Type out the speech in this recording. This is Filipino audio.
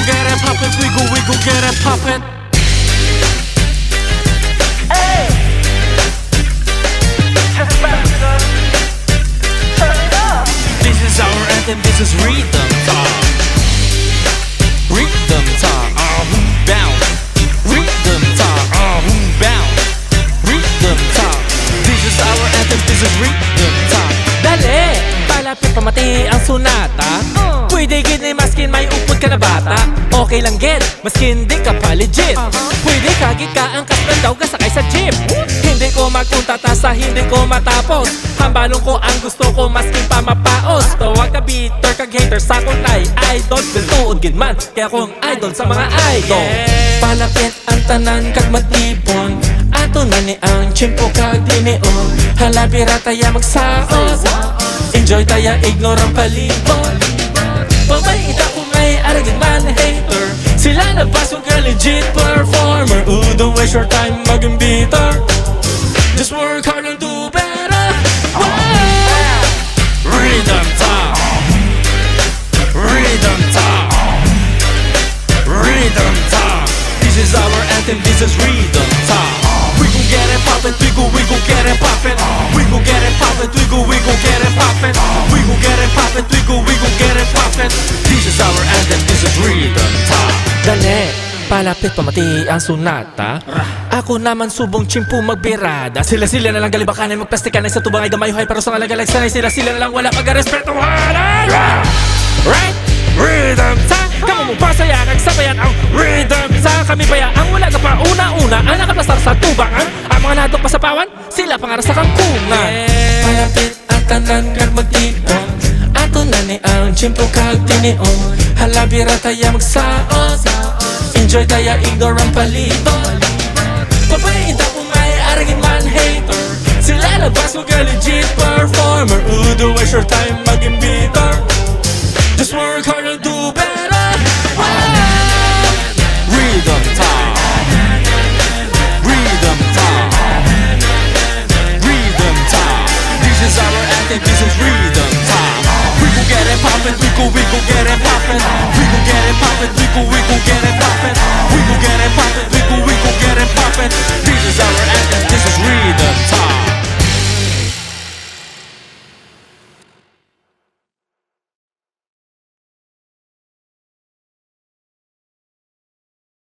gon' get it poppin', we gon' get it poppin'. Hey, just back up. Turn it up. This is our anthem, this is Rhythm Talk. Rhythm Talk, bound. Rhythm Talk, bound. Rhythm Talk. This is our anthem, this is Rhythm Talk. Dali! Palapit pamati ang sunata. Pwede gini maskin may upod ka na bata. Okay lang gid, maskin di ka pa legit. Pwede kagit ka ang kastan daw ka sakay sa jeep. Hindi ko magkuntata sa hindi ko matapos. Hambalong ko ang gusto ko maskin pa mapaos. Tawag ka bitter kag hater sa akong tay idol. Biltuod gid man, kaya akong idol sa mga idol. Palapit ang tanan kag matipon. Ato na ni ang chimpo kag dinion. Halabira taya magsaos. Enjoy taya, ignore ang palibot. Pamayita kung may aragin man hater. Sila nagpaso ka legit performer. Don't waste your time maging bitter. Just work hard and do better. Rhythm Talk. Rhythm Talk. Rhythm Talk. This is our anthem, this is Rhythm Talk. We gon' get it poppin', we gon' get it poppin'. We gon' get it poppin', we gon' get it poppin'. We gon' get it poppin', we gon' get it poppin'. This is our anthem, this is Rhythm Talk. Dali, palapit pamati ang sunata. Ako naman subong chimpu magbirada. Sila na lang galibakanan magplastikan sa tubang ay gamayuhay. Pero sa ngalagalag sanay sila na lang wala pag-respetuhan. Right? Rhythm Talk. Kamu mo pasaya kag sabayan ang Rhythm Talk. Kami baya ang wala ka pa una-una ang nakaplastar sa tubangan. Ang mga nadok pasapawan, sila pangara sa kangkungan. Palapit ang tanan kag magtipon. Ato na ni ang chimpo kag tinion. Halabira taya magsaos. Enjoy taya, ignore ang palibot. Papainta kung may aragin man hater. Sila labas mo ka legit performer. Don't waste your time maging bitter. Just work hard and do better. Rhythm Talk. Rhythm Talk. Rhythm Talk. This is our anthem, this is Rhythm Talk. We gon' get it poppin', we gon' get it poppin'. We gon' get it poppin', we gon' get it